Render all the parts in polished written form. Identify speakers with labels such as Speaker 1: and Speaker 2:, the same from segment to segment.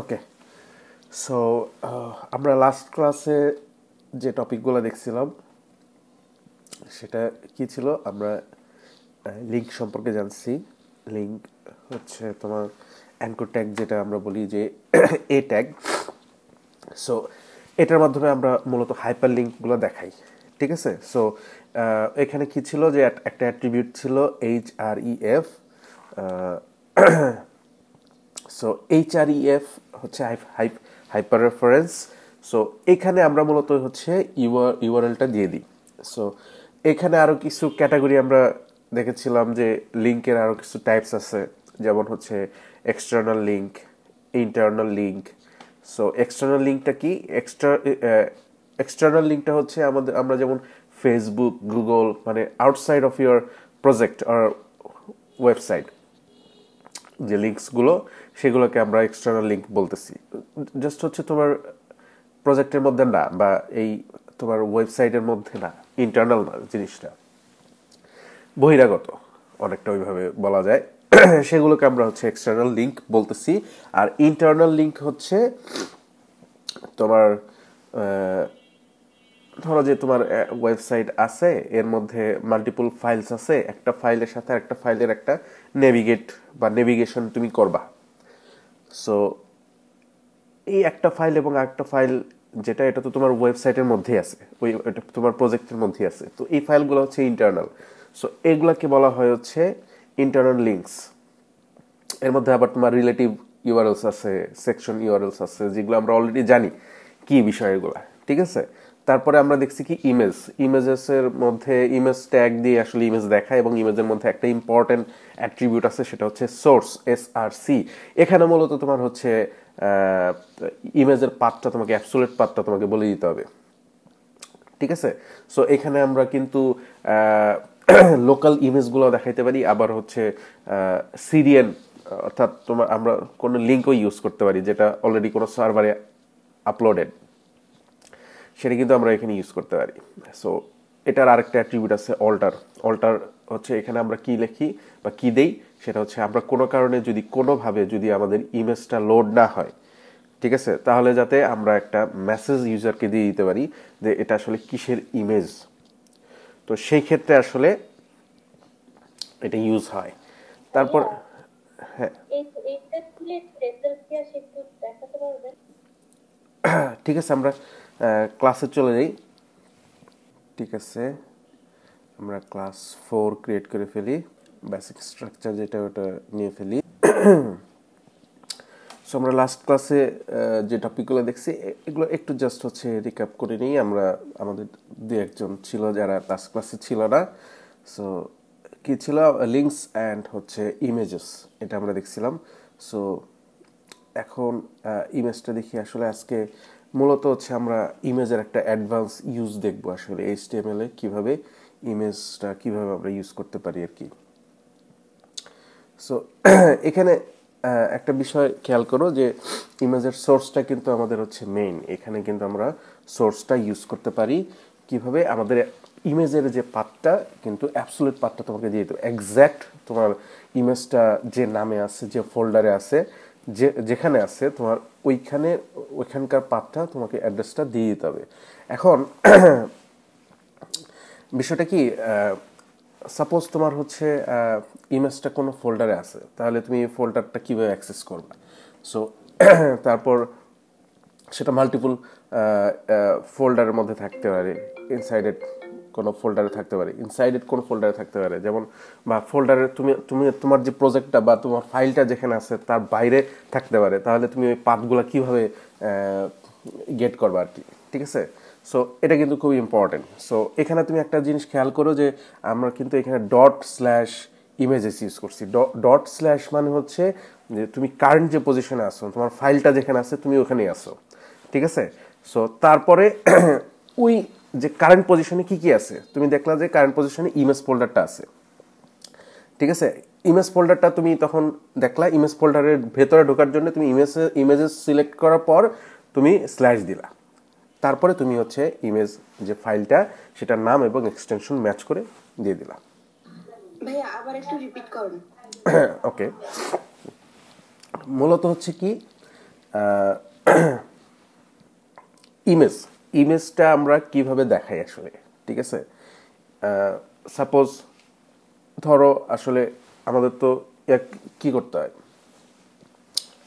Speaker 1: ওকে। So আমরা last ক্লাসে যে টপিকগুলো দেখছিলাম সেটা কি ছিল? আমরা লিঙ্ক সম্পর্কে জানছি। লিঙ্ক হচ্ছে তোমার অ্যাঙ্কর ট্যাগ, যেটা আমরা বলি যে এ ট্যাগ। সো এটার মাধ্যমে আমরা মূলত হাইপার লিঙ্কগুলো দেখাই, ঠিক আছে? সো এখানে কি ছিল যে একটা অ্যাট্রিবিউট ছিল HREF। সো HREF হচ্ছে হাইপার রেফারেন্স। সো এখানে আমরা মূলত হচ্ছে ইউআরএলটা দিয়ে দিই। সো এখানে আরও কিছু ক্যাটাগরি আমরা দেখেছিলাম যে লিঙ্কের আরও কিছু টাইপস আছে, যেমন হচ্ছে external link, internal link. So external লিঙ্কটা কি? এক্সটার্নাল লিঙ্কটা হচ্ছে আমরা যেমন ফেসবুক, গুগল, মানে আউটসাইড অফ ইউর প্রজেক্ট আর ওয়েবসাইট যে লিঙ্কসগুলো, সেগুলোকে আমরা এক্সটার্নাল লিঙ্ক বলতেছি। জাস্ট হচ্ছে তোমার প্রজেক্টের মধ্যে না, বা এই তোমার ওয়েবসাইটের মধ্যে না, ইন্টারনাল না, জিনিসটা বহিরাগত, অনেকটা ওইভাবে বলা যায়। সেগুলোকে আমরা হচ্ছে এক্সটার্নাল লিঙ্ক বলতেছি। আর ইন্টারনাল লিঙ্ক হচ্ছে তোমার ধরো যে তোমার ওয়েবসাইট আছে, এর মধ্যে মাল্টিপল ফাইলস আছে, একটা ফাইলের সাথে একটা ফাইলের একটা নেভিগেশন তুমি করবা। সো এই একটা ফাইল এবং আরেকটা ফাইল যেটা, এটা তো তোমার ওয়েবসাইটের মধ্যেই আছে, এটা তোমার প্রজেক্টের মধ্যেই আছে। তো এই ফাইলগুলো হচ্ছে ইন্টারনাল। সো এগুলাকে বলা হয় হচ্ছে ইন্টারনাল লিঙ্কস। এর মধ্যে আবার তোমার রিলেটিভ ইউআরএলস আছে, সেকশন ইউআরএলস আছে, যেগুলো আমরা অলরেডি জানি কি বিষয় এগুলা, ঠিক আছে? তারপরে আমরা দেখছি কি ইমেজেসের মধ্যে ইমেজ ট্যাগ দিয়ে আসলে ইমেজ দেখায়, এবং ইমেজের মধ্যে একটা ইম্পর্টেন্ট অ্যাট্রিবিউট আছে, সেটা হচ্ছে সোর্স, SRC। এখানে মূলত তোমার হচ্ছে ইমেজের পাথটা, তোমাকে অ্যাবসোলিউট পাথটা তোমাকে বলে দিতে হবে, ঠিক আছে? সো এখানে আমরা কিন্তু লোকাল ইমেজগুলো দেখাইতে পারি, আবার হচ্ছে সিরিয়াল, অর্থাৎ আমরা কোনো লিঙ্কও ইউজ করতে পারি যেটা অলরেডি কোনো সার্ভারে আপলোডেড, সেটা কিন্তু আমরা এখানে ইউজ করতে পারি। সো এটার আরেকটা অ্যাট্রিবিউট আছে অল্টার হচ্ছে এখানে আমরা কি লিখি বা কি দেই, সেটা হচ্ছে আমরা কোনো কারণে কোনোভাবে যদি আমাদের ইমেজটা লোড না হয়, ঠিক আছে, তাহলে যাতে আমরা একটা মেসেজ ইউজারকে দিয়ে দিতে পারি যে এটা আসলে কিসের ইমেজ। তো সেই ক্ষেত্রে আসলে এটা ইউজ হয়। তারপর হ্যাঁ, ঠিক আছে, আমরা ক্লাসে চলে যাই। ঠিক আছে, আমরা ক্লাস 4 ক্রিয়েট করে ফেলি, বেসিক স্ট্রাকচার যেটা ওটা নিয়ে ফেলি। সো আমরা লাস্ট ক্লাসে যে টপিকগুলো দেখছি এগুলো একটু জাস্ট হচ্ছে রিক্যাপ করে নিই। আমাদের দু একজন ছিল যারা লাস্ট ক্লাসে ছিল না। সো কি ছিল? লিঙ্কস অ্যান্ড হচ্ছে ইমেজেস, এটা আমরা দেখছিলাম। সো এখন ইমেজটা দেখি। আসলে আজকে মূলত হচ্ছে আমরা ইমেজের একটা অ্যাডভান্স ইউজ দেখব, আসলে HTML এ কীভাবে ইমেজটা কীভাবে আমরা ইউজ করতে পারি আর কি। সো এখানে একটা বিষয় খেয়াল করো যে ইমেজের সোর্সটা কিন্তু আমাদের হচ্ছে মেইন। এখানে কিন্তু আমরা সোর্সটা ইউজ করতে পারি কিভাবে? আমাদের ইমেজের যে পাথটা, কিন্তু অ্যাবসোলিউট পাথটা তোমাকে দিয়ে দিতে হবে, এক্স্যাক্ট তোমার ইমেজটা যে নামে আছে, যে ফোল্ডারে আছে, যেখানে আছে তোমার ওইখানকার পাথটা, তোমাকে অ্যাড্রেসটা দিয়ে দিতে হবে। এখন বিষয়টা কি, সাপোজ তোমার হচ্ছে ইমেজটা কোনো ফোল্ডারে আছে, তাহলে তুমি এই ফোল্ডারটা কীভাবে অ্যাক্সেস করবে? সো তারপর সেটা মাল্টিপল ফোল্ডারের মধ্যে থাকতে পারে, ইনসাইডেড কোনো ফোল্ডারে থাকতে পারে, যেমন বা ফোল্ডারে তুমি তোমার যে প্রজেক্টটা বা তোমার ফাইলটা যেখানে আছে তার বাইরে থাকতে পারে। তাহলে তুমি ওই পাথগুলো কীভাবে গেট করবে আর কি, ঠিক আছে? সো এটা কিন্তু খুবই ইম্পর্টেন্ট। সো এখানে তুমি একটা জিনিস খেয়াল করো যে আমরা কিন্তু এখানে ./ইমেজেস ইউজ করছি। ./ মানে হচ্ছে যে তুমি কারেন্ট যে পজিশনে আসো, তোমার ফাইলটা যেখানে আছে তুমি ওখানেই আসো, ঠিক আছে? সো তারপরে ওই যে কারেন্ট পজিশনে কি কি আছে, তুমি দেখলা যে কারেন্ট পজিশনে ইমেজ ফোল্ডারটা আছে, ঠিক আছে? ইমেজ ফোল্ডারটা তুমি তখন দেখলা, ইমেজ ফোল্ডারের ভেতরে ঢোকার জন্য তুমি ইমেজেস সিলেক্ট করার পর তুমি স্ল্যাশ দিলা, তারপরে তুমি হচ্ছে ইমেজ যে ফাইলটা, সেটার নাম এবং এক্সটেনশন ম্যাচ করে দিয়ে দিলা।
Speaker 2: ভাইয়া আবার একটু রিপিট করুন।
Speaker 1: ওকে, মূলত হচ্ছে কি, ইমেজ, ইমেজটা আমরা কিভাবে দেখাই আসলে, ঠিক আছে? সাপোজ ধরো আসলে আমাদের তো কি করতে হয়,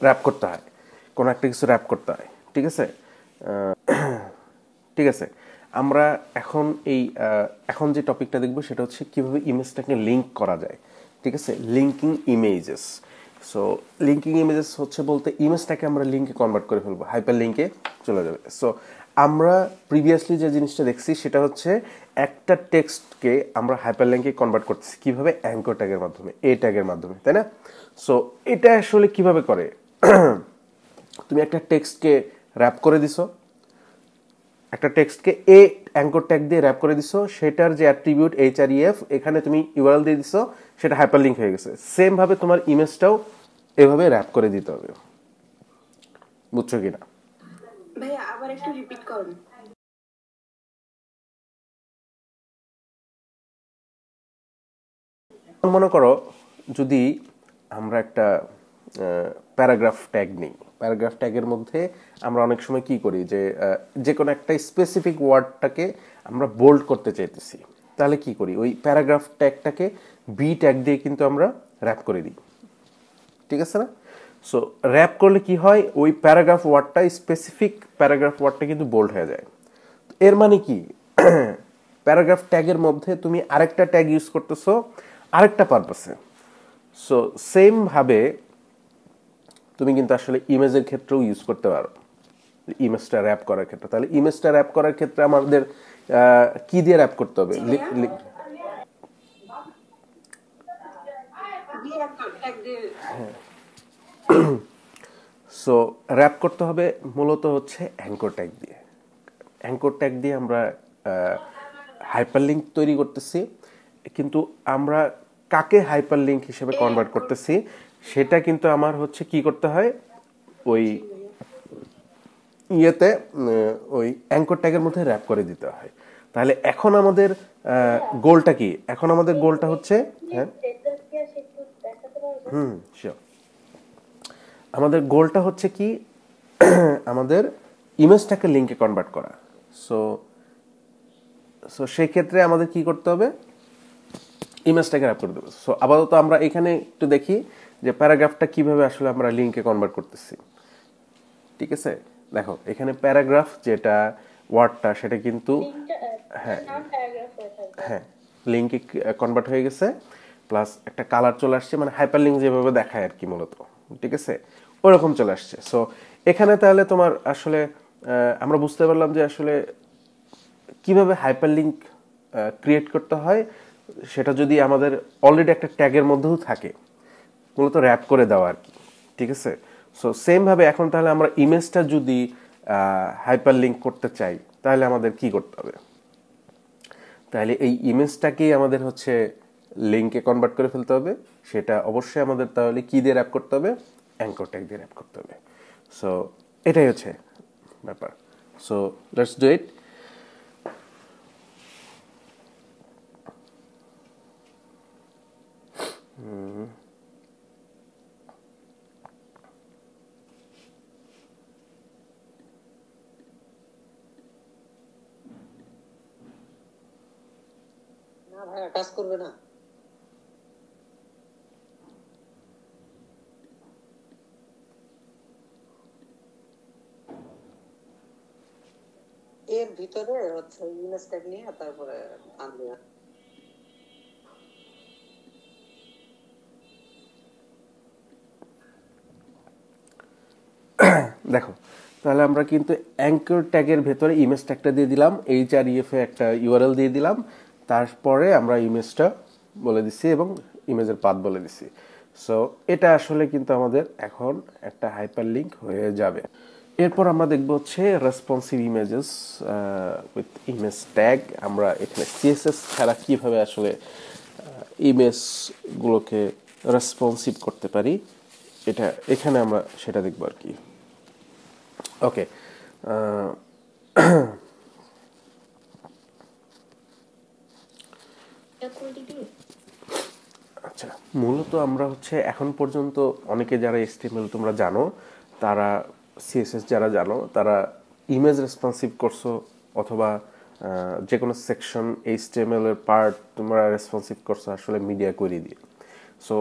Speaker 1: র্যাপ করতে হয়, কোনো একটা কিছু র্যাপ করতে হয়, ঠিক আছে? ঠিক আছে, আমরা এখন এখন যে টপিকটা দেখবো সেটা হচ্ছে কিভাবে ইমেজটাকে লিঙ্ক করা যায়, ঠিক আছে? Linking images. So linking images হচ্ছে বলতে ইমেজটাকে আমরা লিঙ্কে কনভার্ট করে ফেলবো, হাইপার লিঙ্কে চলে যাবে। সো আমরা প্রিভিয়াসলি যে জিনিসটা দেখছি সেটা হচ্ছে একটা টেক্সটকে আমরা হাইপার লিঙ্কে কনভার্ট করতেছি কিভাবে, অ্যাঙ্কর ট্যাগের মাধ্যমে, এ ট্যাগের মাধ্যমে, তাই না? সো এটা আসলে কিভাবে করে, তুমি একটা টেক্সটকে র্যাপ করে দিছো, একটা টেক্সটকে এ অ্যাঙ্কর ট্যাগ দিয়ে র্যাপ করে দিছো, সেটার যে অ্যাট্রিবিউট এইচআরইএফ এখানে তুমি ইউআরএল দিয়ে দিছো, সেটা হাইপারলিংক হয়ে গেছে। সেম ভাবে তোমার ইমেজটাও এভাবে র্যাপ করে দিতে হবে, বুঝছো কিনা?
Speaker 2: ভাইয়া আবার একটু রিপিট করুন।
Speaker 1: মনে করো যদি আমরা একটা প্যারাগ্রাফ ট্যাগ নিই, প্যারাগ্রাফ ট্যাগের মধ্যে আমরা অনেক সময় কি করি যে কোনো একটা স্পেসিফিক ওয়ার্ডটাকে আমরা বোল্ড করতে চাইতেছি, তাহলে কি করি, ওই প্যারাগ্রাফ ট্যাগটাকে বি ট্যাগ দিয়ে কিন্তু আমরা র্যাপ করে দিই, ঠিক আছে না? সো র্যাপ করলে কি হয়, ওই প্যারাগ্রাফ ওয়ার্ডটা, স্পেসিফিক প্যারাগ্রাফ ওয়ার্ডটা কিন্তু বোল্ড হয়ে যায়। এর মানে কি, প্যারাগ্রাফ ট্যাগের মধ্যে তুমি আরেকটা ট্যাগ ইউজ করতেছো আরেকটা পারপাসে। সো সেম ভাবে তুমি কিন্তু আসলে ইমেজের ক্ষেত্রেও ইউজ করতে পারো, ইমেজটা র্যাপ করার ক্ষেত্রে। তাহলে ইমেজটা র্যাপ করার ক্ষেত্রে আমাদের কি দিয়ে র্যাপ করতে হবে? সো র্যাপ করতে হবে মূলত হচ্ছে অ্যাঙ্কর ট্যাগ দিয়ে। অ্যাঙ্কর ট্যাগ দিয়ে আমরা হাইপারলিংক তৈরি করতেছি, কিন্তু আমরা কাকে হাইপারলিংক হিসেবে কনভার্ট করতেছি সেটা কিন্তু আমার হচ্ছে কি করতে হয়, ওই ইয়েতে ওই অ্যাঙ্কর ট্যাগের মধ্যে র্যাপ করে দিতে হয়। তাহলে এখন আমাদের গোলটা কি, এখন আমাদের গোলটা হচ্ছে, হ্যাঁ শিওর, আমাদের গোলটা হচ্ছে কি, আমাদের ইমেজটাকে লিঙ্কে কনভার্ট করা। সো সো সেই ক্ষেত্রে আমাদের কি করতে হবে, ইমেজটাকে র্যাপ করে দেবো। সো আপাতত আমরা এখানে একটু দেখি যে প্যারাগ্রাফটা কিভাবে আসলে আমরা লিঙ্কে কনভার্ট করতেছি, ঠিক আছে? দেখো এখানে প্যারাগ্রাফ যেটা ওয়ার্ডটা সেটা কিন্তু হ্যাঁ হ্যাঁ লিঙ্কে কনভার্ট হয়ে গেছে, প্লাস একটা কালার চলে আসছে, মানে হাইপার লিঙ্ক যেভাবে দেখায় আর কি মূলত, ঠিক আছে? ওরকম চলে আসছে। সো এখানে তাহলে তোমার আসলে আমরা বুঝতে পারলাম যে আসলে কিভাবে হাইপারলিংক ক্রিয়েট করতে হয়, সেটা যদি আমাদের অলরেডি একটা ট্যাগের মধ্যেও থাকে, মূলত র্যাপ করে দেওয়া আর কি, ঠিক আছে? সো সেম ভাবে এখন তাহলে আমরা ইমেজটা যদি হাইপারলিংক করতে চাই তাহলে আমাদের কি করতে হবে, তাহলে এই ইমেজটাকেই আমাদের হচ্ছে লিঙ্কে কনভার্ট করে ফেলতে হবে। সেটা অবশ্যই আমাদের তাহলে কি দিয়ে র্যাপ করতে হবে, অ্যাঙ্কর ট্যাগ দিয়ে র্যাপ করতে হবে। সো এটাই হচ্ছে ব্যাপার। So let's do it.
Speaker 3: না ভাই টাচ করবে না। এর ভিতরে হচ্ছে ইমেজ ট্যাগ নিয়ে তারপরে আনবে।
Speaker 1: দেখো তাহলে আমরা কিন্তু অ্যাঙ্কর ট্যাগের ভেতরে ইমেজ ট্যাগটা দিয়ে দিলাম, এইচআরইএফ এ একটা ইউআরএল দিয়ে দিলাম, তারপরে আমরা ইমেজটা বলে দিছি এবং ইমেজের পাথ বলে দিছি। সো এটা আসলে কিন্তু আমাদের এখন একটা হাইপার লিঙ্ক হয়ে যাবে। এরপর আমরা দেখব হচ্ছে responsive images with image tag. আমরা এখানে সিএসএস ছাড়া কিভাবে আসলে ইমেজগুলোকে রেসপন্সিভ করতে পারি, এটা এখানে আমরা সেটা দেখব আর কি। ওকে, আচ্ছা মূলত আমরা হচ্ছে এখন পর্যন্ত অনেকে যারা HTML তোমরা জানো তারা সিএসএস যারা জানো তারা ইমেজ রেসপন্সিভ করছো অথবা যে কোনো সেকশন এইচটিএমএল এর পার্ট তোমরা রেসপন্সিভ করছো আসলে মিডিয়া কোয়েরি দিয়ে। সো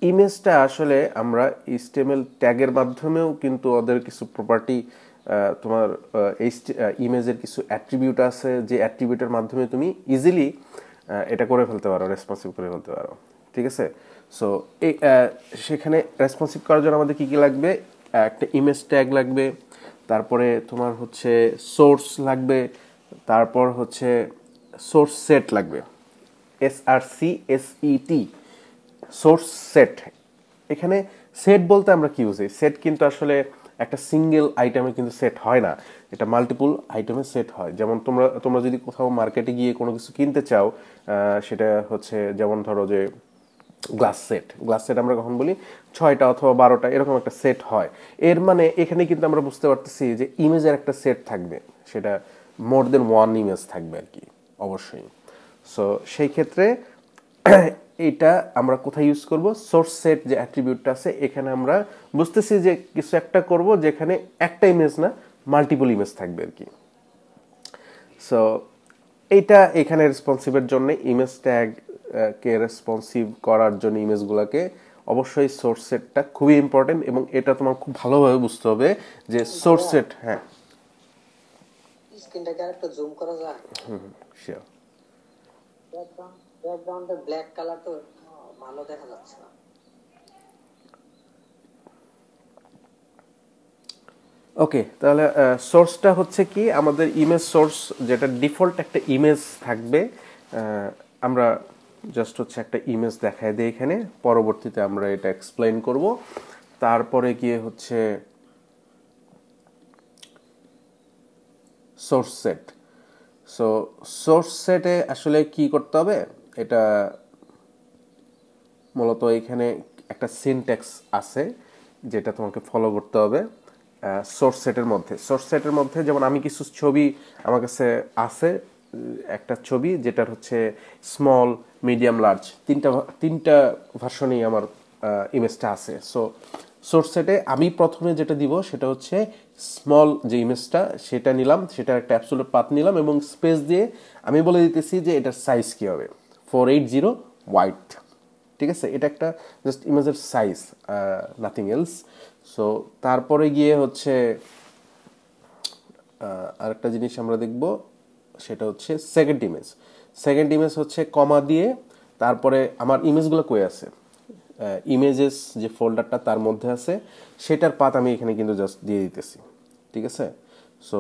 Speaker 1: ইমেজটা আসলে আমরা এইচটিএমএল ট্যাগের মাধ্যমেও কিন্তু ওদের কিছু প্রপার্টি তোমার ইমেজের কিছু অ্যাট্রিবিউট আছে যে অ্যাট্রিবিউটের মাধ্যমে তুমি ইজিলি এটা করে ফেলতে পারো, রেসপন্সিভ করে ফেলতে পারো। ঠিক আছে? সো এই সেখানে রেসপন্সিভ করার জন্য আমাদের কী কী লাগবে? একটা ইমেজ ট্যাগ লাগবে, তারপরে তোমার হচ্ছে সোর্স লাগবে, তারপর হচ্ছে সোর্স সেট লাগবে, SRCSET, সোর্স সেট। এখানে সেট বলতে আমরা কি বুঝি? সেট কিন্তু আসলে একটা সিঙ্গেল আইটেমে কিন্তু সেট হয় না, এটা মাল্টিপল আইটেমে সেট হয়। যেমন তোমরা যদি কোথাও মার্কেটে গিয়ে কোনো কিছু কিনতে চাও, সেটা হচ্ছে যেমন ধরো যে গ্লাস সেট আমরা কখন বলি 6টা অথবা 12টা এরকম একটা সেট হয়। এর মানে এখানে কিন্তু আমরা বুঝতে পারতেছি যে ইমেজের একটা সেট থাকবে, সেটা মোর দেন ওয়ান ইমেজ থাকবে আর কি, অবশ্যই। সো সেই ক্ষেত্রে এইটা আমরা কোথায় ইউজ করব? সোর্স সেট যে অ্যাট্রিবিউটটা আছে এখানে আমরা বুঝতেছি যে কিছু একটা করব যেখানে একটা ইমেজ না মাল্টিপল ইমেজ থাকবে আর কি। সো এইটা এখানে রেসপন্সিভের জন্য ইমেজ ট্যাগ কে রেসপন্সিভ করার জন্য ইমেজগুলোকে অবশ্যই সোর্স সেটটা খুবই ইম্পর্টেন্ট, এবং এটা তোমার খুব ভালোভাবে বুঝতে হবে যে সোর্স সেট। হ্যাঁ,
Speaker 3: স্ক্রিনটাকে আরেকটু জুম করা যায়?
Speaker 1: শিওর।
Speaker 3: ব্যাকগ্রাউন্ডের ব্ল্যাক কালার তো ভালো দেখা যাচ্ছে না।
Speaker 1: ওকে, তাহলে সোর্সটা হচ্ছে কি আমাদের ইমেজ সোর্স, যেটা ডিফল্ট একটা ইমেজ থাকবে। আমরা জাস্ট হচ্ছে একটা ইমেজ দেখায় দিই এখানে, পরবর্তীতে আমরা এটা এক্সপ্লেইন করব। তারপরে গিয়ে হচ্ছে সোর্স সেট। সো সোর্স সেটে আসলে কি করতে হবে? এটা মূলত এখানে একটা সিনট্যাক্স আছে যেটা তোমাকে ফলো করতে হবে সোর্স সেটের মধ্যে। যেমন আমি কিছু ছবি আমার কাছে আছে, একটা ছবি যেটার হচ্ছে স্মল, মিডিয়াম, লার্জ তিনটা ভার্সনেই আমার ইমেজটা আছে। সো সোর্স সেটে আমি প্রথমে যেটা দিব সেটা হচ্ছে স্মল যে ইমেজটা সেটা নিলাম, সেটা একটা অ্যাবসোলিউট পাথ নিলাম এবং স্পেস দিয়ে আমি বলে দিতেছি যে এটার সাইজ কী হবে, 480 হোয়াইট। ঠিক আছে? এটা একটা জাস্ট ইমেজের সাইজ, নাথিং এলস। সো তারপরে গিয়ে হচ্ছে আরেকটা জিনিস আমরা দেখব, সেটা হচ্ছে সেকেন্ড ইমেজ হচ্ছে কমা দিয়ে, তারপরে আমার ইমেজগুলো কই আছে, ইমেজেস যে ফোল্ডারটা তার মধ্যে আছে সেটার পাথ আমি এখানে কিন্তু জাস্ট দিয়ে দিতেছি। ঠিক আছে? So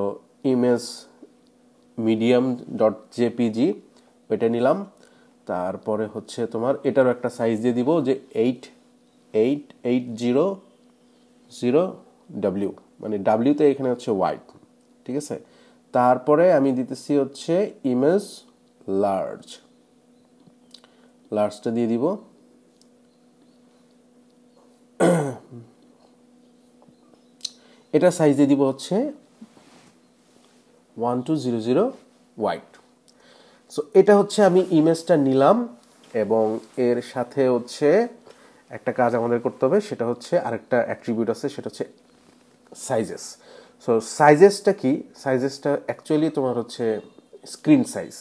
Speaker 1: image medium dot JPG ওইটা নিলাম, তারপরে হচ্ছে তোমার এটারও একটা সাইজ দিয়ে দিব যে 8880 মানে ডাব্লিউতে এখানে হচ্ছে হোয়াইট। ঠিক আছে? তারপরে আমি দিতেছি হচ্ছে ইমেজ লার্জটা দিয়ে দিব। এটা সাইজ দিয়ে দিব হচ্ছে 1200 হোয়াইট। সো এটা হচ্ছে আমি ইমেজটা নিলাম, এবং এর সাথে হচ্ছে একটা কাজ আমাদের করতে হবে, সেটা হচ্ছে আরেকটা অ্যাট্রিবিউট আছে, সেটা হচ্ছে সাইজেস। সো সাইজেসটা কি? সাইজেসটা অ্যাকচুয়ালি তোমার হচ্ছে স্ক্রিন সাইজ।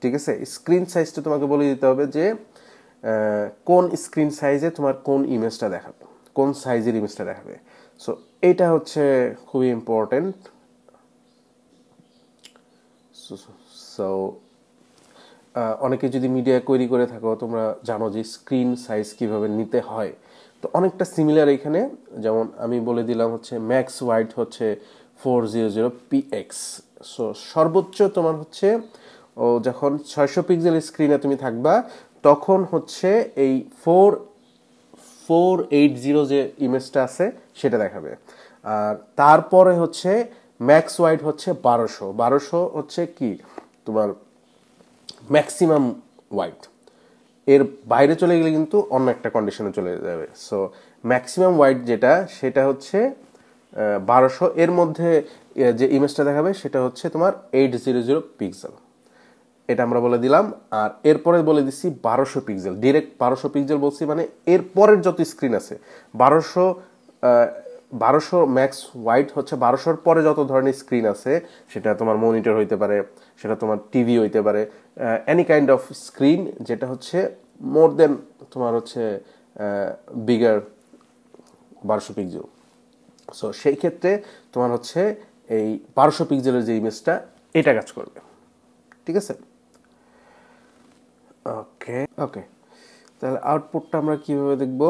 Speaker 1: ঠিক আছে? স্ক্রিন সাইজটা তোমাকে বলে দিতে হবে যে কোন স্ক্রিন সাইজে তোমার কোন ইমেজটা দেখাবে, কোন সাইজের ইমেজটা দেখাবে। সো এটা হচ্ছে খুবই ইম্পর্টেন্ট। সো অনেকে যদি মিডিয়া কোয়েরি করে থাকো, তোমরা জানো যে স্ক্রিন সাইজ কিভাবে নিতে হয়। তো অনেকটা সিমিলার এখানে, যেমন আমি বলে দিলাম হচ্ছে ম্যাক্স ওয়াইড হচ্ছে 400px। সো সর্বোচ্চ তোমার হচ্ছে যখন 600 পিক্সেল স্ক্রিনে তুমি থাকবা তখন হচ্ছে এই 480 যে ইমেজটা আছে সেটা দেখাবে। আর তারপরে হচ্ছে ম্যাক্স ওয়াইড হচ্ছে 1200 হচ্ছে কি তোমার ম্যাক্সিমাম ওয়াইড। এর বাইরে চলে গেলে কিন্তু অন্য একটা কন্ডিশনে চলে যাবে। সো ম্যাক্সিমাম ওয়াইড যেটা সেটা হচ্ছে 1200, এর মধ্যে যে ইমেজটা দেখাবে সেটা হচ্ছে তোমার 800 পিক্সেল, এটা আমরা বলে দিলাম। আর এরপরে বলে দিচ্ছি 1200 পিক্সেল, ডিরেক্ট 1200 পিক্সেল বলছি, মানে এরপরের যত স্ক্রিন আছে 1200 1200 ম্যাক্স ওয়াইড হচ্ছে 1200-র পরে যত ধরনের স্ক্রিন আছে, সেটা তোমার মনিটর হইতে পারে, সেটা তোমার টিভি হইতে পারে, এনি কাইন্ড অফ স্ক্রিন যেটা হচ্ছে মোর দেন তোমার হচ্ছে বিগার 1200 পিক্সেল। সো সেই ক্ষেত্রে তোমার হচ্ছে এই 1200 পিক্সেলের যে ইমেজটা এটা কাজ করবে, ঠিক আছে? ওকে ওকে, তাহলে আউটপুটটা আমরা কিভাবে দেখব?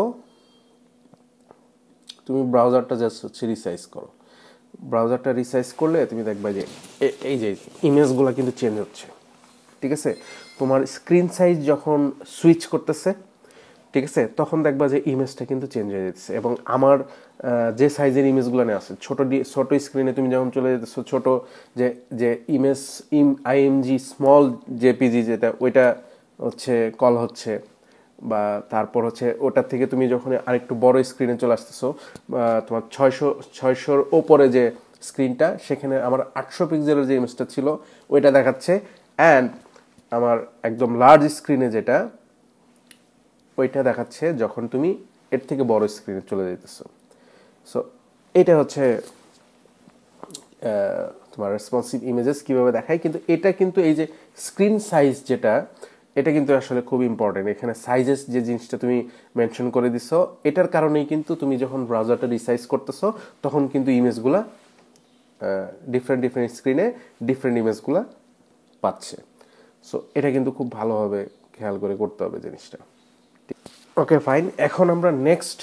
Speaker 1: তুমি ব্রাউজারটা জাস্ট হচ্ছে রিসাইজ করো। ব্রাউজারটা রিসাইজ করলে তুমি দেখবা যে এই যে ইমেজগুলো কিন্তু চেঞ্জ হচ্ছে, ঠিক আছে? তোমার স্ক্রিন সাইজ যখন সুইচ করতেছে, ঠিক আছে, তখন দেখবা যে ইমেজটা কিন্তু চেঞ্জ হয়ে যাচ্ছে। এবং আমার যে সাইজের ইমেজগুলো নেওয়া আছে, ছোট স্ক্রিনে তুমি যখন চলে যেতেছো, ছোট যে যে ইমেজ আইএমজি স্মল জেপিজি যেটা, ওইটা হচ্ছে কল হচ্ছে, বা তারপর হচ্ছে ওটার থেকে তুমি যখন আরেকটু বড় স্ক্রিনে চলে আসতেছো, তোমার 600-600-র ওপরে যে স্ক্রিনটা, সেখানে আমার 800 পিক্সেলের যে ইমেজটা ছিল ওইটা দেখাচ্ছে। অ্যান্ড আমার একদম লার্জ স্ক্রিনে যেটা, ওইটা দেখাচ্ছে যখন তুমি এর থেকে বড় স্ক্রিনে চলে যেতেছো। সো এটা হচ্ছে তোমার রেসপন্সিভ ইমেজেস কীভাবে দেখায়। কিন্তু এটা কিন্তু এই যে স্ক্রিন সাইজ যেটা, এটা কিন্তু আসলে খুব ইম্পর্টেন্ট। এখানে সাইজেস যে জিনিসটা তুমি মেনশন করে দিছো, এটার কারণেই কিন্তু তুমি যখন ব্রাউজারটা রিসাইজ করতেছো, তখন কিন্তু ইমেজগুলা ডিফারেন্ট স্ক্রিনে ডিফারেন্ট ইমেজগুলা পাচ্ছে। সো এটা কিন্তু খুব ভালোভাবে খেয়াল করে করতে হবে জিনিসটা। ওকে ফাইন, এখন আমরা নেক্সট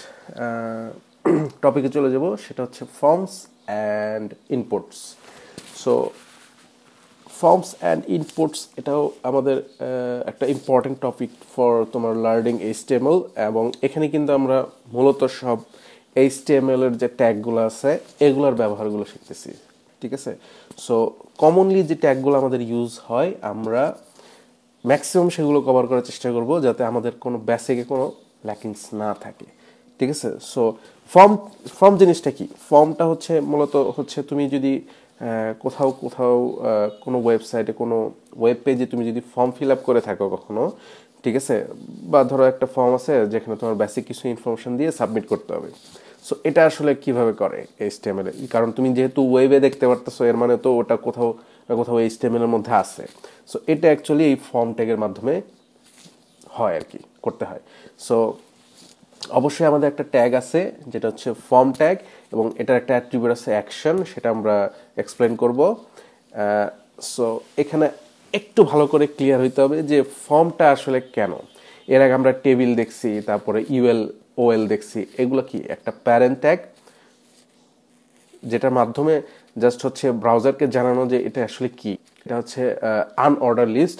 Speaker 1: টপিকে চলে যাব, সেটা হচ্ছে forms and inputs. So forms and inputs এটাও আমাদের একটা ইম্পর্টেন্ট টপিক ফর তোমার লার্নিং HTML। এবং এখানে কিন্তু আমরা মূলত সব HTML এর যে ট্যাগগুলো আছে এগুলোর ব্যবহারগুলো শিখতেছি, ঠিক আছে? সো কমনলি যে ট্যাগগুলো আমাদের ইউজ হয়, আমরা ম্যাক্সিমাম সেগুলো কভার করার চেষ্টা করব, যাতে আমাদের কোনো বেসিকে কোনো ল্যাকিংস না থাকে, ঠিক আছে? সো ফর্ম জিনিসটা কি? ফর্মটা হচ্ছে মূলত হচ্ছে তুমি যদি কোথাও কোনো ওয়েবসাইটে, কোনো ওয়েব পেজে তুমি যদি ফর্ম ফিল আপ করে থাকো কখনো, ঠিক আছে, বা ধরো একটা ফর্ম আছে যেখানে তোমার বেসিক কিছু ইনফরমেশন দিয়ে সাবমিট করতে হবে। সো এটা আসলে কিভাবে করে HTML এ? কারণ তুমি যেহেতু ওয়েবে দেখতে পারতেছো, এর মানে তো ওটা কোথাও HTML এর মধ্যে আছে। সো এটা অ্যাকচুয়ালি এই ফর্ম ট্যাগের মাধ্যমে হয় আর কি, করতে হয়। সো অবশ্যই আমাদের একটা ট্যাগ আছে যেটা হচ্ছে ফর্ম ট্যাগ, এবং এটার একটা অ্যাট্রিবিউট আছে অ্যাকশন, সেটা আমরা এক্সপ্লেন করব। সো এখানে একটু ভালো করে ক্লিয়ার হইতে হবে যে ফর্মটা আসলে কেন। এর আগে আমরা টেবিল দেখছি, তারপরে OL দেখছি, এগুলো কি একটা প্যারেন্ট ট্যাগ, যেটার মাধ্যমে জাস্ট হচ্ছে ব্রাউজারকে জানানো যে এটা আসলে কি। এটা হচ্ছে আনঅর্ডার লিস্ট,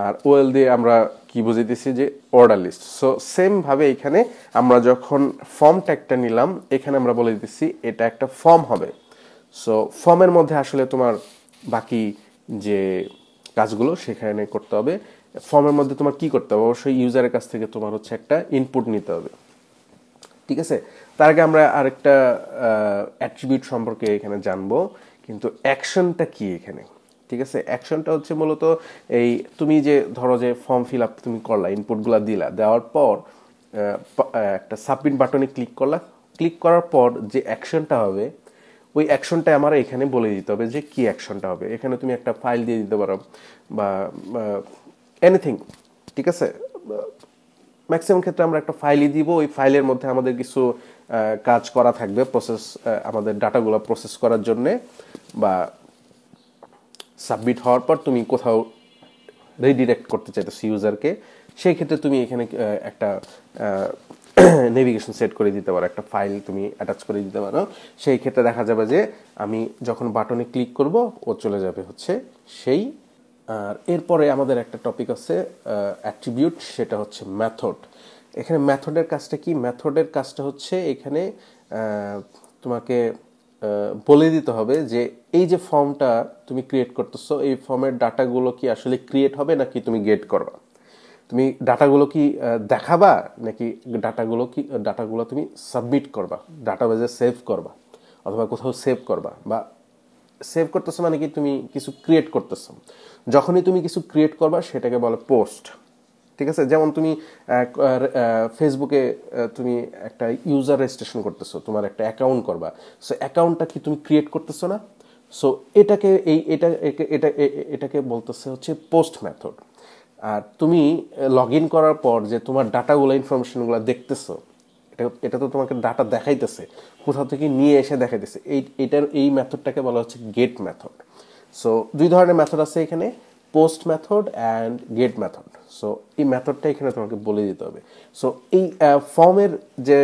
Speaker 1: আর OL দিয়ে আমরা কি বুঝাইতেছি যে অর্ডার লিস্ট। সো সেম ভাবে এখানে আমরা যখন ফর্ম ট্যাগটা নিলাম, এখানে আমরা বলে দিতেছি এটা একটা ফর্ম হবে। সো ফর্মের মধ্যে আসলে তোমার বাকি যে কাজগুলো সেখানে করতে হবে। ফর্মের মধ্যে তোমার কি করতে হবে? অবশ্যই ইউজারের কাছ থেকে তোমার হচ্ছে একটা ইনপুট নিতে হবে, ঠিক আছে? তার আগে আমরা আরেকটা অ্যাট্রিবিউট সম্পর্কে এখানে জানবো, কিন্তু অ্যাকশনটা কি এখানে, ঠিক আছে? অ্যাকশনটা হচ্ছে মূলত এই তুমি যে ধরো যে ফর্ম ফিল আপ তুমি করলা, ইনপুটগুলো দিলা, দেওয়ার পর একটা সাবমিট বাটনে ক্লিক করার পর যে অ্যাকশনটা হবে, ওই অ্যাকশনটা আমার এখানে বলে দিতে হবে যে কি অ্যাকশনটা হবে। এখানে তুমি একটা ফাইল দিয়ে দিতে পারো বা এনিথিং, ঠিক আছে? ম্যাক্সিমাম ক্ষেত্রে আমরা একটা ফাইলই দিব, ওই ফাইলের মধ্যে আমাদের কিছু কাজ করা থাকবে, আমাদের ডাটাগুলো প্রসেস করার জন্যে, বা সাবমিট হওয়ার পর তুমি কোথাও রিডিরেক্ট করতে চাইতেছো ইউজারকে, সেই ক্ষেত্রে তুমি এখানে একটা নেভিগেশন সেট করে দিতে পারো, একটা ফাইল তুমি অ্যাটাচ করে দিতে পারো। সেই ক্ষেত্রে দেখা যাবে যে আমি যখন বাটনে ক্লিক করব, ও চলে যাবে হচ্ছে সেই। আর এরপরে আমাদের একটা টপিক আছে অ্যাট্রিবিউট, সেটা হচ্ছে মেথড। এখানে মেথডের কাজটা কি? মেথডের কাজটা হচ্ছে এখানে তোমাকে বলে দিতে হবে যে এই যে ফর্মটা তুমি ক্রিয়েট করতেছো, এই ফর্মের ডাটাগুলো কি আসলে ক্রিয়েট হবে নাকি তুমি গেট করবা, তুমি ডাটাগুলো কি দেখাবা নাকি ডাটাগুলো তুমি সাবমিট করবা, ডাটাবেজে সেভ করবা, অথবা কোথাও সেভ করবা। বা সেভ করতেছো মানে কি তুমি কিছু ক্রিয়েট করতেছো। যখনই তুমি কিছু ক্রিয়েট করবা সেটাকে বলে পোস্ট, ঠিক আছে? যেমন তুমি ফেসবুকে তুমি একটা ইউজার রেজিস্ট্রেশন করতেছো, তোমার একটা অ্যাকাউন্ট করবা, সো অ্যাকাউন্টটা কি তুমি ক্রিয়েট করতেছো না? সো এটাকে এটাকে বলতেছে হচ্ছে পোস্ট মেথড। আর তুমি লগ ইন করার পর যে তোমার ডাটাগুলো ইনফরমেশনগুলো দেখতেছো, এটা তো তোমাকে ডাটা দেখাইতেছে, কোথাও থেকে নিয়ে এসে দেখাইতেছে, এই মেথডটাকে বলা হচ্ছে গেট মেথড। সো দুই ধরনের মেথড আছে এখানে, post method and get method. So এই মেথডটা এখানে তোমাকে বলে দিতে হবে। সো এই ফর্মের যে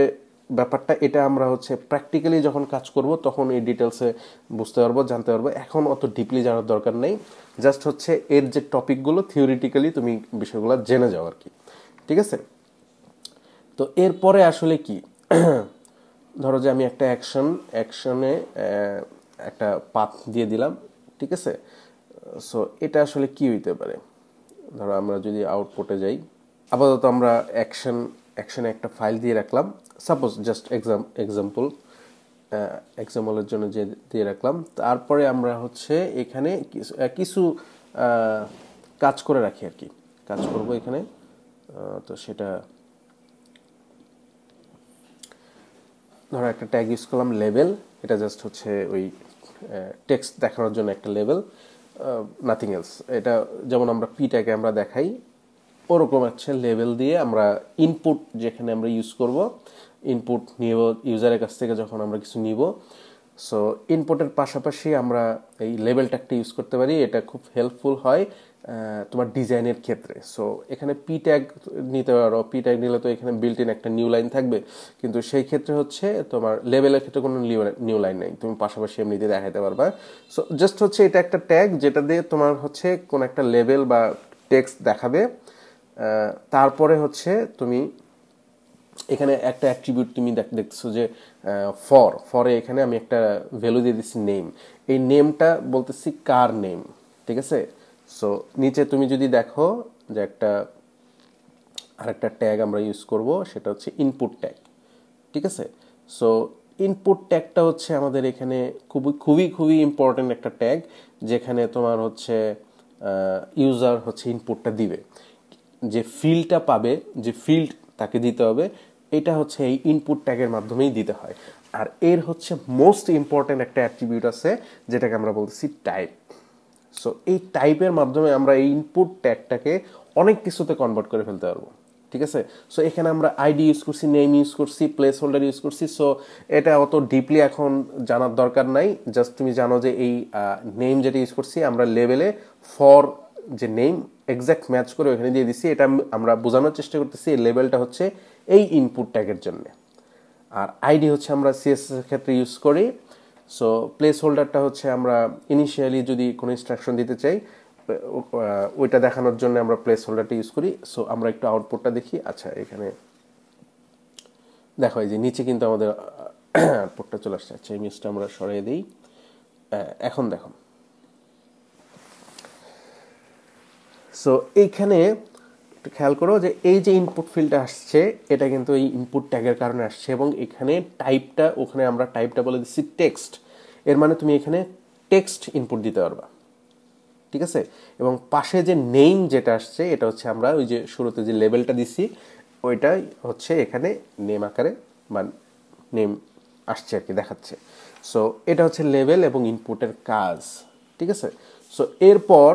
Speaker 1: ব্যাপারটা, এটা আমরা হচ্ছে প্র্যাকটিক্যালি যখন কাজ করব তখন এই ডিটেলসে বুঝতে পারবো, জানতে পারবো। এখন অত ডিপলি জানার দরকার নেই, জাস্ট হচ্ছে এর যে টপিকগুলো থিওরিটিক্যালি তুমি বিষয়গুলো জেনে যাও আর কি, ঠিক আছে? তো এরপরে আসলে কি, ধরো যে আমি একটা অ্যাকশনে একটা পাথ দিয়ে দিলাম, ঠিক আছে? সো এটা আসলে কি হইতে পারে, ধরো আমরা যদি আউটপুটে যাই, আপাতত আমরা অ্যাকশনে একটা ফাইল দিয়ে রাখলাম, সাপোজ জাস্ট এক্সাম্পলের জন্য যে দিয়ে রাখলাম। তারপরে আমরা হচ্ছে এখানে কিছু কাজ করে রাখি আর কি, কাজ করব এখানে। তো সেটা ধরো একটা ট্যাগ ইউজ করলাম লেভেল, এটা জাস্ট হচ্ছে ওই টেক্সট দেখানোর জন্য একটা লেভেল, নাথিং এলস। এটা যেমন আমরা পি ট্যাগে আমরা দেখাই, ওরকম হচ্ছে লেভেল দিয়ে আমরা ইনপুট যেখানে আমরা ইউজ করব, ইনপুট নিব ইউজারের কাছ থেকে যখন আমরা কিছু নিব। সো ইনপুটের পাশাপাশি আমরা এই লেভেল ট্যাগটা ইউজ করতে পারি, এটা খুব হেল্পফুল হয় তোমার ডিজাইনের ক্ষেত্রে। সো এখানে পি ট্যাগ নিতে পারো, পি ট্যাগ নিলে তো এখানে বিল্ট ইন একটা নিউ লাইন থাকবে, কিন্তু সেই ক্ষেত্রে হচ্ছে তোমার লেভেলের ক্ষেত্রে কোনো নিউ লাইন নেই, তুমি পাশাপাশি এমনিতে দেখাতে পারবা। সো জাস্ট হচ্ছে এটা একটা ট্যাগ যেটা দিয়ে তোমার হচ্ছে কোন একটা লেভেল বা টেক্সট দেখাবে। তারপরে হচ্ছে তুমি এখানে একটা অ্যাট্রিবিউট তুমি দেখতেছো যে ফরে এখানে আমি একটা ভ্যালু দিয়ে দিচ্ছি নেম, এই নেমটা বলতেছি কার নেম, ঠিক আছে? সো নিচে তুমি যদি দেখো যে আরেকটা ট্যাগ আমরা ইউজ করব, সেটা হচ্ছে ইনপুট ট্যাগ, ঠিক আছে? সো ইনপুট ট্যাগটা হচ্ছে আমাদের এখানে খুবই খুবই খুবই ইম্পর্টেন্ট একটা ট্যাগ, যেখানে তোমার হচ্ছে ইউজার হচ্ছে ইনপুটটা দিবে, যে ফিল্ডটা পাবে, যে ফিল্ড তাকে দিতে হবে, এটা হচ্ছে এই ইনপুট ট্যাগের মাধ্যমেই দিতে হয়। আর এর হচ্ছে মোস্ট ইম্পর্টেন্ট একটা অ্যাট্রিবিউট আছে যেটাকে আমরা বলতেছি টাইপ। সো এই টাইপের মাধ্যমে আমরা এই ইনপুট ট্যাগটাকে অনেক কিছুতে কনভার্ট করে ফেলতে পারবো, ঠিক আছে? সো এখানে আমরা আইডি ইউজ করছি, নেম ইউজ করছি, প্লেস হোল্ডার ইউজ করছি। সো এটা অত ডিপলি এখন জানার দরকার নাই, জাস্ট তুমি জানো যে এই নেম যেটা ইউজ করছি আমরা লেভেলে ফর যে নেম এক্সাক্ট ম্যাচ করে ওখানে দিয়ে দিচ্ছি, এটা আমরা বোঝানোর চেষ্টা করতেছি এই লেভেলটা হচ্ছে এই ইনপুট ট্যাগের জন্য। আর আইডি হচ্ছে আমরা সিএসএস এর ক্ষেত্রে ইউজ করি। সো প্লেস হোল্ডারটা হচ্ছে আমরা ইনিশিয়ালি যদি কোনো ইনস্ট্রাকশন দিতে চাই ওইটা দেখানোর জন্য আমরা প্লেস হোল্ডারটা ইউজ করি। সো আমরা একটু আউটপুটটা দেখি। আচ্ছা, এখানে দেখো এই যে নিচে কিন্তু আমাদের আউটপুটটা চলে আসছে। আচ্ছা, ইমেজটা আমরা সরিয়ে দিই। এখন দেখো, সো এইখানে একটু খেয়াল করো যে এই যে ইনপুট ফিল্ডটা আসছে এটা কিন্তু এই ইনপুট ট্যাগের কারণে আসছে, এবং এখানে টাইপটা, ওখানে আমরা টাইপটা বলে দিচ্ছি টেক্সট। এর মানে তুমি এখানে টেক্সট ইনপুট দিতে পারবা, ঠিক আছে? এবং পাশে যে নেম যেটা আসছে এটা হচ্ছে আমরা ওই যে শুরুতে যে লেবেলটা দিচ্ছি ওইটাই হচ্ছে এখানে নেম আকারে বা নেম আসছে আর কি, দেখাচ্ছে। সো এটা হচ্ছে লেবেল এবং ইনপুটের কাজ, ঠিক আছে? সো এরপর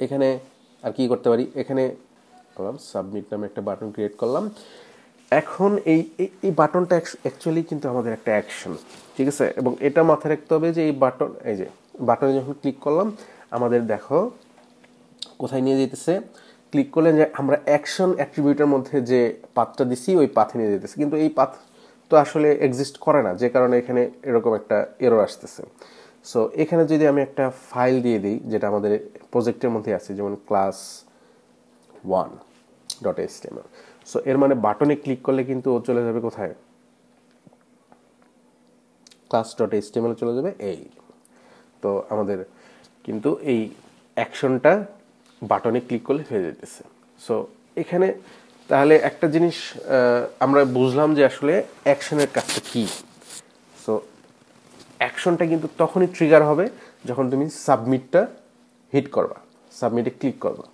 Speaker 1: এখানে আর কি করতে পারি, এখানে সাবমিট নামে একটা বাটন ক্রিয়েট করলাম। এখন এই বাটনটা অ্যাকচুয়ালি কিন্তু আমাদের একটা অ্যাকশন, ঠিক আছে? এবং এটা মাথায় রাখতে হবে যে এই যে বাটনে যখন ক্লিক করলাম আমাদের দেখো কোথায় নিয়ে যেতেছে। ক্লিক করলে যে আমরা অ্যাকশন অ্যাট্রিবিউটের মধ্যে যে পাথটা দিছি ওই পাথে নিয়ে যেতেছে, কিন্তু এই পাথ তো আসলে এক্সিস্ট করে না, যে কারণে এখানে এরকম একটা এরর আসতেছে। সো এখানে যদি আমি একটা ফাইল দিয়ে দিই যেটা আমাদের প্রজেক্টের মধ্যে আছে, যেমন class1.html। সো এর মানে বাটনে ক্লিক করলে কিন্তু ও চলে যাবে কোথায়, class.html চলে যাবে। এই তো আমাদের কিন্তু এই অ্যাকশনটা বাটনে ক্লিক করলে হয়ে যেতেছে। সো এখানে তাহলে একটা জিনিস আমরা বুঝলাম যে আসলে অ্যাকশনের কাজটা কি। সো অ্যাকশনটা কিন্তু তখনই ট্রিগার হবে যখন তুমি সাবমিটটা হিট করবা, সাবমিটে ক্লিক করবা,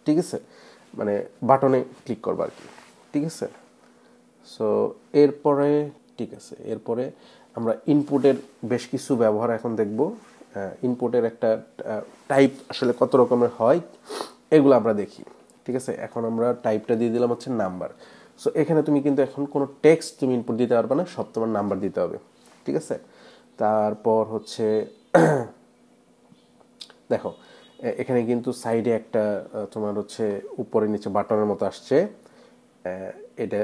Speaker 1: ঠিক আছে? মানে বাটনে ক্লিক করবা আর কি, ঠিক আছে। সো এরপরে ঠিক আছে, এরপরে আমরা ইনপুটের বেশ কিছু ব্যবহার এখন দেখব। ইনপুটের একটা টাইপ আসলে কত রকমের হয় এগুলো আমরা দেখি, ঠিক আছে। এখন আমরা টাইপটা দিয়ে দিলাম হচ্ছে নাম্বার। সো এখানে তুমি কিন্তু এখন কোনো টেক্সট তুমি ইনপুট দিতে পারবে না, সব তোমার নাম্বার দিতে হবে, ঠিক আছে। তারপর হচ্ছে দেখো এখানে কিন্তু সাইডে একটা তোমার হচ্ছে উপরে নিচে বাটনের মতো আসছে, এটা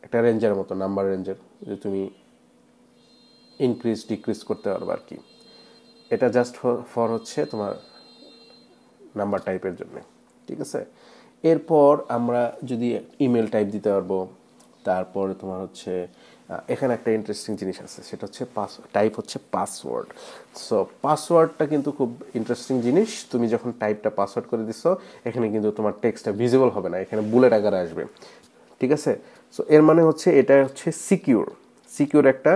Speaker 1: একটা রেঞ্জের মতো, নাম্বার রেঞ্জের, যে তুমি ইনক্রিজ ডিক্রিজ করতে পারবে আর কি। এটা জাস্ট ফর হচ্ছে তোমার নাম্বার টাইপের জন্য, ঠিক আছে। এরপর আমরা যদি ইমেল টাইপ দিতে পারবো। তারপর তোমার হচ্ছে এখানে একটা ইন্টারেস্টিং জিনিস আছে, সেটা হচ্ছে টাইপ হচ্ছে পাসওয়ার্ড। সো পাসওয়ার্ডটা কিন্তু খুব ইন্টারেস্টিং জিনিস। তুমি যখন টাইপটা পাসওয়ার্ড করে দিছো, এখানে কিন্তু তোমার টেক্সটটা ভিজিবল হবে না, এখানে বুলেট আকারে আসবে, ঠিক আছে। সো এর মানে হচ্ছে এটা হচ্ছে সিকিউর একটা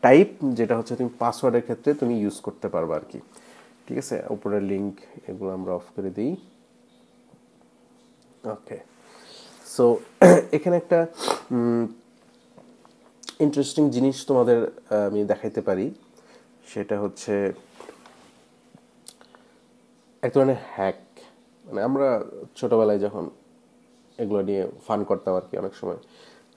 Speaker 1: টাইপ, যেটা হচ্ছে তুমি পাসওয়ার্ডের ক্ষেত্রে তুমি ইউজ করতে পারবে আর কি, ঠিক আছে। উপরের লিঙ্ক এগুলো আমরা অফ করে দিই। ওকে, সো এখানে একটা ইন্টারেস্টিং জিনিস তোমাদের আমি দেখাইতে পারি, সেটা হচ্ছে এক ধরনের হ্যাক। মানে আমরা ছোটবেলায় যখন এগুলো নিয়ে ফান করতাম আর কি অনেক সময়।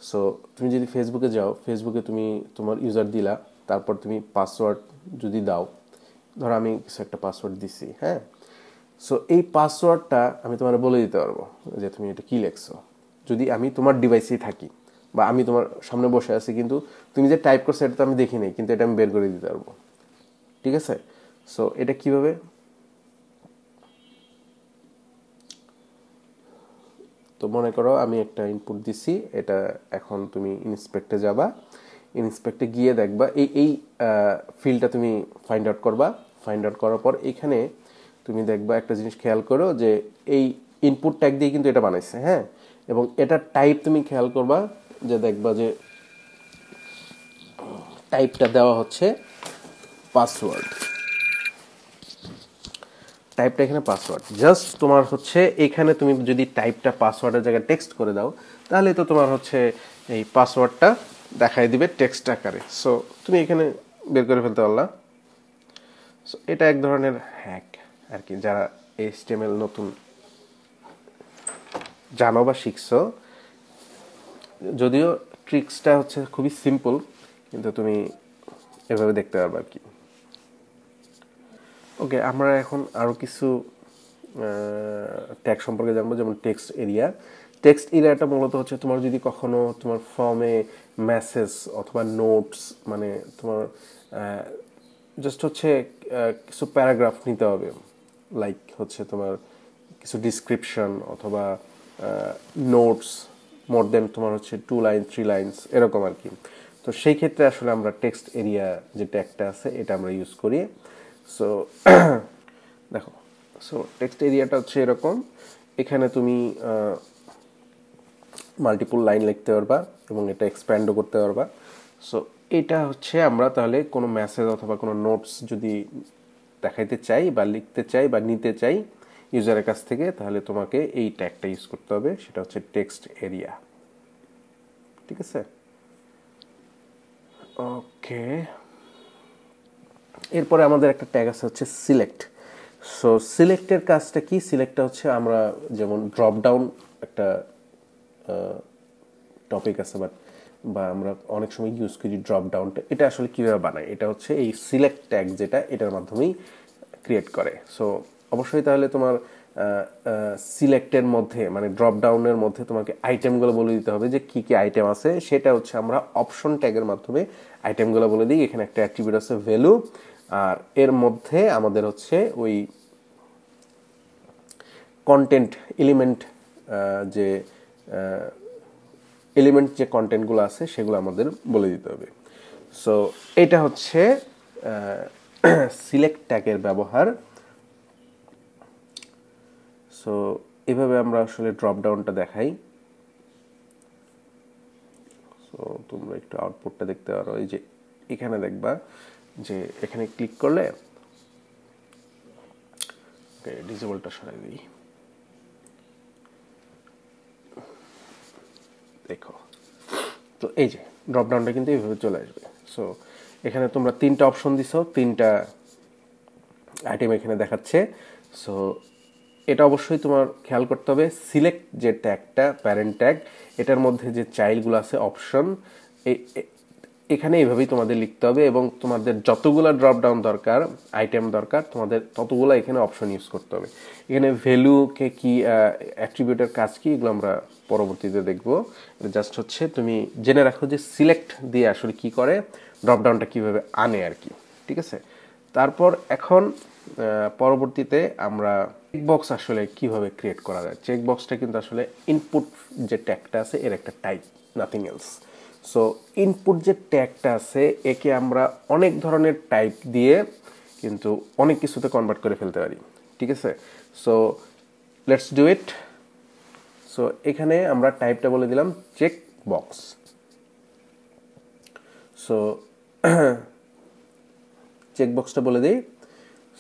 Speaker 1: সো তুমি যদি ফেসবুকে যাও, ফেসবুকে তুমি তোমার ইউজার দিলা, তারপর তুমি পাসওয়ার্ড যদি দাও, ধরো আমি কিছু একটা পাসওয়ার্ড দিছি, হ্যাঁ। সো এই পাসওয়ার্ডটা আমি তোমার বলে দিতে পারবো যে তুমি এটা কি লেখছো, যদি আমি তোমার ডিভাইসেই থাকি বা আমি তোমার সামনে বসে আছি, কিন্তু তুমি যে টাইপ করছো এটা তো আমি দেখি নাই, কিন্তু এটা আমি বের করে দিতে পারবো, ঠিক আছে। সো এটা কিভাবে, তো মনে করো আমি একটা ইনপুট দিছি, এটা এখন তুমি ইন্সপেক্টে যাবা, ইন্সপেক্টে গিয়ে দেখবা এই ফিল্ডটা তুমি ফাইন্ড আউট করবা। ফাইন্ড আউট করার পর এখানে তুমি দেখবা একটা জিনিস খেয়াল করো যে এই ইনপুট ট্যাগ দিয়ে কিন্তু এটা বানাইছে, হ্যাঁ। এবং এটা টাইপ তুমি খেয়াল করবা, যে দেখবা যে টাইপটা দেওয়া হচ্ছে পাসওয়ার্ড, টাইপটা এখানে পাসওয়ার্ড। জাস্ট তোমার হচ্ছে এখানে তুমি যদি টাইপটা পাসওয়ার্ডের জায়গায় টেক্সট করে দাও, তাহলে তো তোমার হচ্ছে এই পাসওয়ার্ডটা দেখাই দিবে টেক্সট আকারে। সো তুমি এখানে বের করে ফেলতে পারলা। সো এটা এক ধরনের হ্যাক আর কি, যারা HTML নতুন জানো বা শিখছো। যদিও ট্রিক্সটা হচ্ছে খুবই সিম্পল, কিন্তু তুমি এভাবে দেখতে পারবে আর কি। ওকে, আমরা এখন আরও কিছু ট্যাগ সম্পর্কে জানবো, যেমন টেক্সট এরিয়া। টেক্সট এরিয়াটা মূলত হচ্ছে তোমার যদি কখনো তোমার ফর্মে মেসেজ অথবা নোটস, মানে তোমার জাস্ট হচ্ছে কিছু প্যারাগ্রাফ নিতে হবে, লাইক হচ্ছে তোমার কিছু ডিসক্রিপশন অথবা নোটস মোর দেন তোমার হচ্ছে 2 লাইন 3 লাইনস এরকম আর কি। তো সেই ক্ষেত্রে আসলে আমরা টেক্সট এরিয়া যে ট্যাগটা আছে এটা আমরা ইউজ করি। সো দেখো, সো টেক্সট এরিয়াটা হচ্ছে এরকম, এখানে তুমি মাল্টিপল লাইন লিখতে পারবা এবং এটা এক্সপ্যান্ডও করতে পারবা। সো এটা হচ্ছে আমরা তাহলে কোনো মেসেজ অথবা কোনো নোটস যদি দেখাইতে চাই বা লিখতে চাই বা নিতে চাই ইউজারের কাছ থেকে, তাহলে তোমাকে এই ট্যাগটা ইউজ করতে হবে, সেটা হচ্ছে টেক্সট এরিয়া, ঠিক আছে। ওকে, এরপরে আমাদের একটা ট্যাগ আছে হচ্ছে সিলেক্ট। সো সিলেক্টের কাজটা কি, সিলেক্টটা হচ্ছে আমরা যেমন ড্রপ ডাউন একটা টপিক আছে, বা আমরা অনেক সময় ইউজ করি ড্রপ ডাউনটা, এটা আসলে কীভাবে বানায়, এটা হচ্ছে এই সিলেক্ট ট্যাগ যেটা এটার মাধ্যমেই ক্রিয়েট করে। সো অবশ্যই তাহলে তোমার সিলেক্টের মধ্যে মানে ড্রপ ডাউনের মধ্যে তোমাকে আইটেমগুলো বলে দিতে হবে যে কী কী আইটেম আছে, সেটা হচ্ছে আমরা অপশন ট্যাগের মাধ্যমে আইটেমগুলো বলে দিই। এখানে একটা অ্যাট্রিবিউট আছে ভ্যালু, আর এর মধ্যে আমাদের হচ্ছে ওই কন্টেন্ট এলিমেন্ট, যে এলিমেন্ট যে কন্টেন্টগুলো আছে সেগুলো আমাদের বলে দিতে হবে। সো এটা হচ্ছে সিলেক্ট ট্যাগের ব্যবহার। সো এভাবে আমরা আসলে ড্রপ ডাউনটা দেখাই। সো তোমরা একটু আউটপুটটা দেখতে পারো, এই যে এখানে দেখবা যে এখানে ক্লিক করলে, ওকে ডিসেবলটা সরাই দিই, দেখো, তো এই যে ড্রপ ডাউনটা কিন্তু এইভাবে চলে আসবে। সো এখানে তোমরা 3টা অপশন দিছো, 3টা আইটেম এখানে দেখাচ্ছে। সো এটা অবশ্যই তোমার খেয়াল করতে হবে, সিলেক্ট যে ট্যাগটা প্যারেন্ট ট্যাগ, এটার মধ্যে যে চাইল্ডগুলো আছে অপশন, এখানে এইভাবেই তোমাদের লিখতে হবে এবং তোমাদের যতগুলা ড্রপ ডাউন দরকার, আইটেম দরকার, তোমাদের ততগুলো এখানে অপশন ইউজ করতে হবে। এখানে ভ্যালুকে কি, অ্যাট্রিবিউটের কাজ কি, এগুলো আমরা পরবর্তীতে দেখবো। জাস্ট হচ্ছে তুমি জেনে রাখো যে সিলেক্ট দিয়ে আসলে কি করে, ড্রপ ডাউনটা কিভাবে আনে আর কি, ঠিক আছে। তারপর এখন পরবর্তীতে আমরা চেকবক্স আসলে কিভাবে ক্রিয়েট করা যায়। চেকবক্সটা কিন্তু আসলে ইনপুট যে ট্যাগটা আছে এর একটা type, nothing else. So input যে ট্যাগটা আছে একে আমরা অনেক ধরনের টাইপ দিয়ে কিন্তু অনেক কিছুতে কনভার্ট করে ফেলতে পারি, ঠিক আছে। So let's do it. So এখানে আমরা টাইপটা বলে দিলাম চেক বক্স। সো চেক বক্সটা বলে দিই।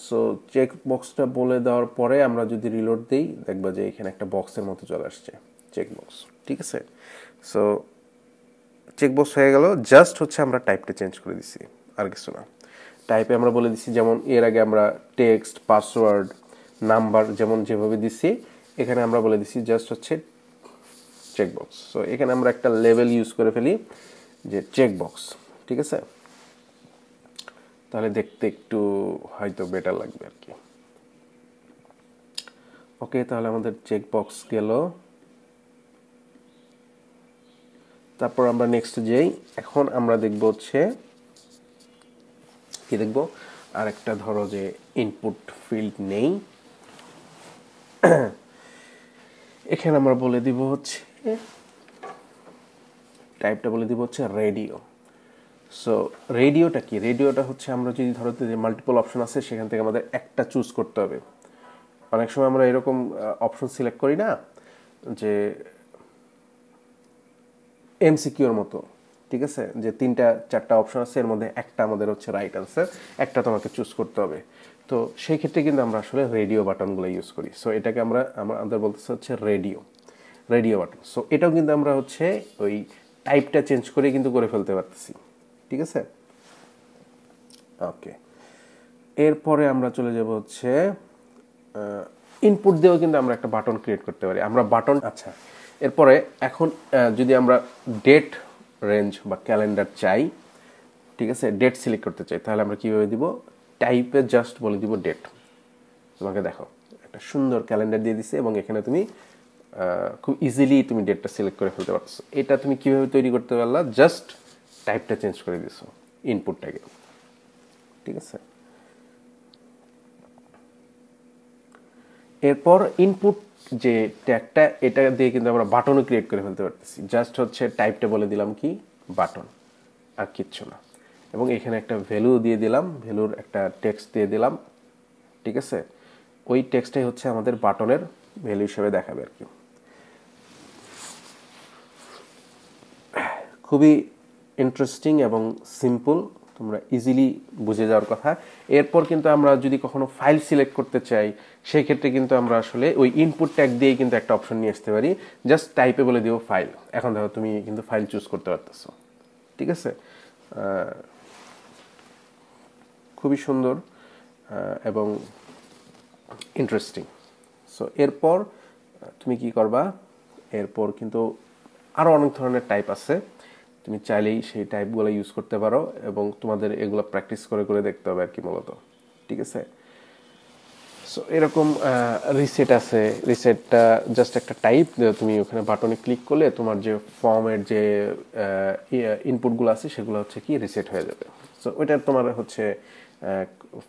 Speaker 1: সো চেক বক্সটা বলে দেওয়ার পরে আমরা যদি রিলোড দিই, দেখবা যে এখানে একটা বক্সের মতো চলে আসছে, চেক বক্স, ঠিক আছে। সো চেক বক্স হয়ে গেল, জাস্ট হচ্ছে আমরা টাইপটা চেঞ্জ করে দিছি, আর কিছু না। টাইপে আমরা বলে দিছি, যেমন এর আগে আমরা টেক্সট, পাসওয়ার্ড, নাম্বার যেমন যেভাবে দিছি, এখানে আমরা বলে দিছি জাস্ট হচ্ছে চেক বক্স। সো এখানে আমরা একটা লেভেল ইউজ করে ফেলি যে চেক বক্স, ঠিক আছে। তাহলে দেখতে একটু হয়তো বেটার লাগবে আর কি। ওকে, তাহলে আমাদের চেক বক্স গেল। তারপর আমরা নেক্সট যাই। এখন আমরা দেখব হচ্ছে কি দেখব, আর একটা ধরো যে ইনপুট ফিল্ড নেই, এখানে আমরা বলে দিব হচ্ছে টাইপটা বলে দিব হচ্ছে রেডিও। সো রেডিওটা কি, রেডিওটা হচ্ছে আমরা যদি ধরো যে মাল্টিপল অপশন আছে সেখান থেকে আমাদের একটা চুজ করতে হবে। অনেক সময় আমরা এরকম অপশন সিলেক্ট করি না যে এমসিকিউর মতো, ঠিক আছে, যে 3-4টা অপশন আছে, এর মধ্যে একটা আমাদের হচ্ছে রাইট আনসার, একটা তোমাকে চুজ করতে হবে। তো সেই ক্ষেত্রে কিন্তু আমরা আসলে রেডিও বাটনগুলো ইউজ করি। সো এটাকে আমাদের বলতেছে হচ্ছে রেডিও বাটন। সো এটাও কিন্তু আমরা হচ্ছে ওই টাইপটা চেঞ্জ করে কিন্তু করে ফেলতে পারতেছি, ঠিক আছে। ওকে, এরপরে আমরা চলে যাব হচ্ছে ইনপুট দিয়েও কিন্তু আমরা একটা বাটন ক্রিয়েট করতে পারি। আমরা বাটন, আচ্ছা, এরপরে এখন যদি আমরা ডেট রেঞ্জ বা ক্যালেন্ডার চাই, ঠিক আছে, ডেট সিলেক্ট করতে চাই, তাহলে আমরা কীভাবে দিব, টাইপে জাস্ট বলে দিব ডেট। তোমাকে দেখো একটা সুন্দর ক্যালেন্ডার দিয়ে দিছে এবং এখানে তুমি খুব ইজিলি তুমি ডেটটা সিলেক্ট করে ফেলতে পারছো। এটা তুমি কিভাবে তৈরি করতে পারলা, জাস্ট টাইপটা চেঞ্জ করে দিছো ইনপুটটাকে, ঠিক আছে। এরপর ইনপুট যে ট্যাগটা, এটা দিয়ে কিন্তু আমরা বাটনও ক্রিয়েট করে ফেলতে পারতেছি। জাস্ট হচ্ছে টাইপটা বলে দিলাম কি বাটন, আর কিচ্ছু না। এবং এখানে একটা ভ্যালু দিয়ে দিলাম, ভ্যালুর একটা টেক্সট দিয়ে দিলাম, ঠিক আছে। ওই টেক্সটাই হচ্ছে আমাদের বাটনের ভ্যালু হিসেবে দেখাবে আর কি। খুবই ইন্টারেস্টিং এবং সিম্পল, তোমরা ইজিলি বুঝে যাওয়ার কথা। এরপর কিন্তু আমরা যদি কখনো ফাইল সিলেক্ট করতে চাই, সেই ক্ষেত্রে কিন্তু আমরা আসলে ওই ইনপুট ট্যাগ দিয়েই কিন্তু একটা অপশন নিয়ে আসতে পারি। জাস্ট টাইপে বলে দিও ফাইল, এখন দেখো তুমি কিন্তু ফাইল চুজ করতে পারতেছো, ঠিক আছে। খুবই সুন্দর এবং ইন্টারেস্টিং। সো এরপর তুমি কি করবা, এরপর কিন্তু আরও অনেক ধরনের টাইপ আছে, তুমি চাইলেই সেই টাইপগুলো ইউজ করতে পারো এবং তোমাদের এগুলো প্র্যাকটিস করে করে দেখতে হবে আর কি মূলত, ঠিক আছে। সো এরকম রিসেট আছে, রিসেটটা জাস্ট একটা টাইপ, তুমি ওখানে বাটনে ক্লিক করলে তোমার যে ফর্মের যে ইনপুটগুলো আছে সেগুলো হচ্ছে কি রিসেট হয়ে যাবে। সো ওইটা তোমার হচ্ছে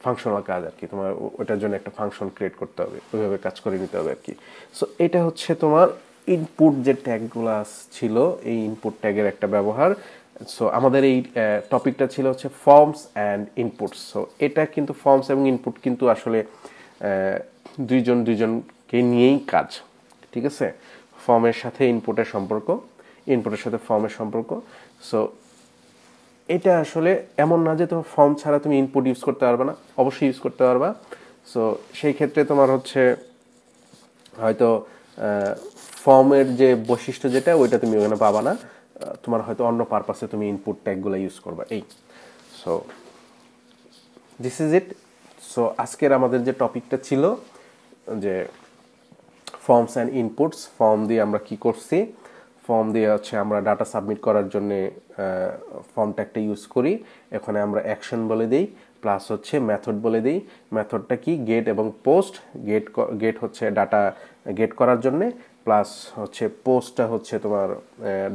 Speaker 1: ফাংশনাল কাজ আর কি, তোমার ওটার জন্য একটা ফাংশন ক্রিয়েট করতে হবে, ওইভাবে কাজ করে নিতে হবে আর কি। সো এটা হচ্ছে তোমার ইনপুট যে ট্যাগগুলো ছিল, এই ইনপুট ট্যাগের একটা ব্যবহার। সো আমাদের এই টপিকটা ছিল হচ্ছে ফর্মস অ্যান্ড ইনপুটস। সো এটা কিন্তু ফর্মস এবং ইনপুট কিন্তু আসলে দুইজনকে নিয়েই কাজ, ঠিক আছে। ফর্মের সাথে ইনপুটের সম্পর্ক, ইনপুটের সাথে ফর্মের সম্পর্ক। সো এটা আসলে এমন না যে তোমার ফর্ম ছাড়া তুমি ইনপুট ইউজ করতে পারবে না, অবশ্যই ইউজ করতে পারবা। সো সেই ক্ষেত্রে তোমার হচ্ছে হয়তো ফর্মের যে বৈশিষ্ট্য যেটা ওইটা তুমি ওখানে পাবা না, তোমার হয়তো অন্য পারপাসে তুমি ইনপুট ট্যাগগুলো ইউজ করবা। এই so this is it. So আজকের আমাদের যে টপিকটা ছিল যে ফর্মস অ্যান্ড ইনপুটস, ফর্ম দিয়ে আমরা কি করছি, ফর্ম দিয়ে হচ্ছে আমরা ডাটা সাবমিট করার জন্য ফর্ম ট্যাগটা ইউজ করি, এখানে আমরা অ্যাকশন বলে দিই, প্লাস হচ্ছে মেথড বলে দিই। মেথডটা কি, গেট এবং পোস্ট। গেট হচ্ছে ডাটা গেট করার জন্যে, প্লাস হচ্ছে পোস্টটা হচ্ছে তোমার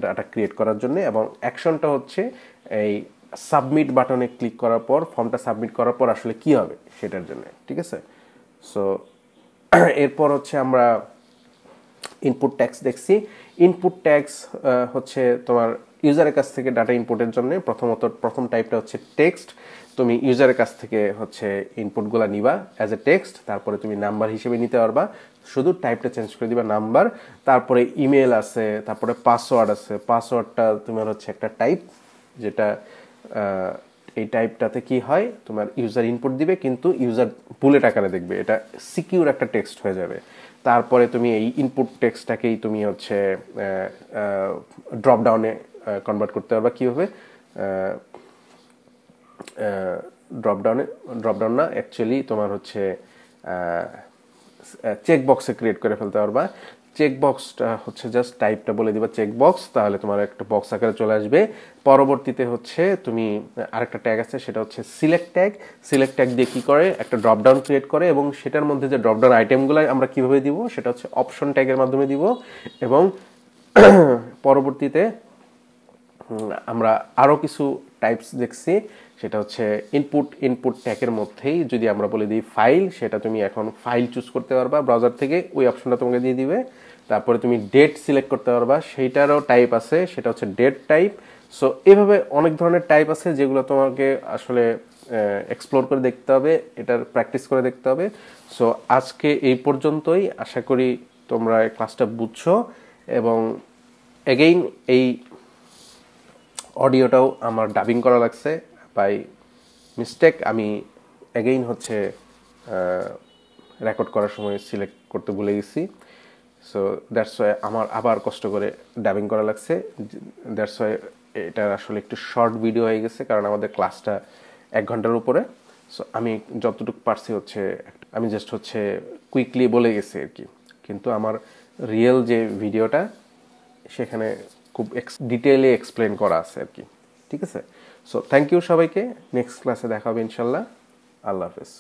Speaker 1: ডাটা ক্রিয়েট করার জন্য, এবং অ্যাকশনটা হচ্ছে এই সাবমিট বাটনে ক্লিক করার পর, ফর্মটা সাবমিট করার পর আসলে কি হবে সেটার জন্য। ঠিক আছে? সো এরপর হচ্ছে আমরা ইনপুট ট্যাগস দেখছি। ইনপুট ট্যাগস হচ্ছে তোমার ইউজারের কাছ থেকে ডাটা ইনপুটের জন্য প্রথম টাইপটা হচ্ছে টেক্সট। তুমি ইউজারের কাছ থেকে হচ্ছে ইনপুটগুলো নিবা অ্যাজ এ টেক্সট, তারপরে তুমি নাম্বার হিসেবে নিতে পারবা, শুধু টাইপটা চেঞ্জ করে দিবা নাম্বার। তারপরে ইমেল আছে, তারপরে পাসওয়ার্ড আছে। পাসওয়ার্ডটা তোমার হচ্ছে একটা টাইপ, যেটা এই টাইপটাতে কি হয়, তোমার ইউজার ইনপুট দিবে কিন্তু ইউজার বুলেট আকারে দেখবে, এটা সিকিউর একটা টেক্সট হয়ে যাবে। তারপরে তুমি এই ইনপুট টেক্সটটাকেই তুমি হচ্ছে ড্রপ ডাউনে কনভার্ট করতে পারবা। কীভাবে? ড্রপ ডাউন না, অ্যাকচুয়ালি তোমার হচ্ছে চেক বক্সে ক্রিয়েট করে ফেলতে পারবা। চেক বক্সটা হচ্ছে জাস্ট টাইপটা বলে দিবা চেক বক্স, তাহলে তোমার একটা বক্স আকারে চলে আসবে। পরবর্তীতে হচ্ছে তুমি আরেকটা ট্যাগ আছে, সেটা হচ্ছে সিলেক্ট ট্যাগ। সিলেক্ট ট্যাগ দিয়ে কি করে, একটা ড্রপ ডাউন ক্রিয়েট করে, এবং সেটার মধ্যে যে ড্রপ ডাউন আইটেমগুলো আমরা কিভাবে দিব, সেটা হচ্ছে অপশন ট্যাগের মাধ্যমে দিব। এবং পরবর্তীতে আমরা আরও কিছু টাইপস দেখছি, সেটা হচ্ছে ইনপুট ট্যাগের মধ্যেই যদি আমরা বলে দিই ফাইল, সেটা তুমি এখন ফাইল চুজ করতে পারবা ব্রাউজার থেকে, ওই অপশনটা তোমাকে দিয়ে দিবে। তারপরে তুমি ডেট সিলেক্ট করতে পারবা, সেইটারও টাইপ আছে, সেটা হচ্ছে ডেট টাইপ। সো এভাবে অনেক ধরনের টাইপ আছে, যেগুলো তোমাকে আসলে এক্সপ্লোর করে দেখতে হবে, এটার প্র্যাকটিস করে দেখতে হবে। সো আজকে এই পর্যন্তই, আশা করি তোমরা ক্লাসটা বুঝছো। এবং এগেইন এই অডিওটাও আমার ডাবিং করা লাগছে বাই মিস্টেক, আমি এগেইন হচ্ছে রেকর্ড করার সময় সিলেক্ট করতে ভুলে গেছি। সো দ্যাটস ওয়াই আমার আবার কষ্ট করে ডাবিং করা লাগছে। দ্যাটস ওয়াই এটা আসলে একটু শর্ট ভিডিও হয়ে গেছে, কারণ আমাদের ক্লাসটা 1 ঘন্টার উপরে। সো আমি যতটুকু পারছি হচ্ছে আমি জাস্ট হচ্ছে কুইকলি বলে গেছি আর কি, কিন্তু আমার রিয়েল যে ভিডিওটা সেখানে খুব ডিটেইলে এক্সপ্লেন করা আছে আর কি। ঠিক আছে? সো থ্যাংক ইউ সবাইকে, নেক্সট ক্লাসে দেখা হবে ইনশাল্লাহ। আল্লাহ হাফেজ।